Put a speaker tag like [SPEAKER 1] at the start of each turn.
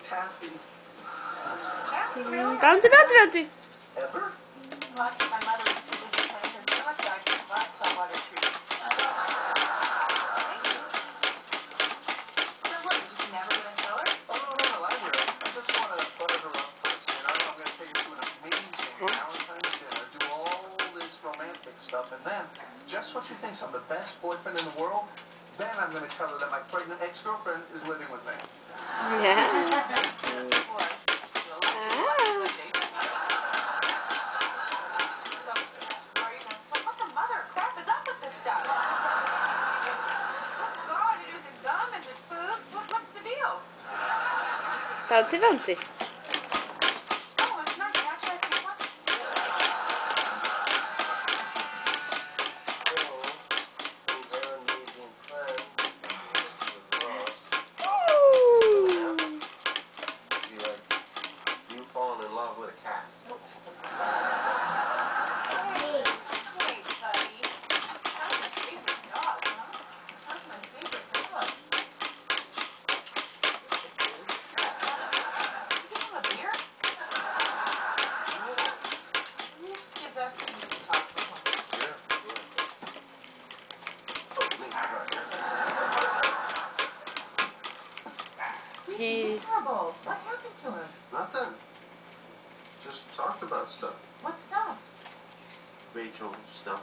[SPEAKER 1] Taffy.
[SPEAKER 2] Taffy, really?
[SPEAKER 3] Bouncy, bouncy, bouncy.
[SPEAKER 1] Ever?
[SPEAKER 2] Well, I think my mother was too busy planning her suicide to provide saltwater treats. Thank you. So what, did you never even tell her?
[SPEAKER 1] Oh, no, I will. I just want to butter her up first, you know? I'm going to take her to an amazing Valentine's dinner, do all this romantic stuff, and then, just when she thinks I'm the best boyfriend in the world, then I'm going to tell her that my pregnant ex-girlfriend is living with me.
[SPEAKER 3] Yeah. Bouncy, bouncy.
[SPEAKER 2] Oh, it's not natural people.
[SPEAKER 1] You falling in love with a cat.
[SPEAKER 2] Hey, buddy. That's my favorite dog, huh? That's my favorite dog. You give him a beer? Excuse us and you can talk to him. He's miserable. What happened to him?
[SPEAKER 1] Nothing. Just talked about stuff.
[SPEAKER 2] What stuff?
[SPEAKER 1] Rachel stuff.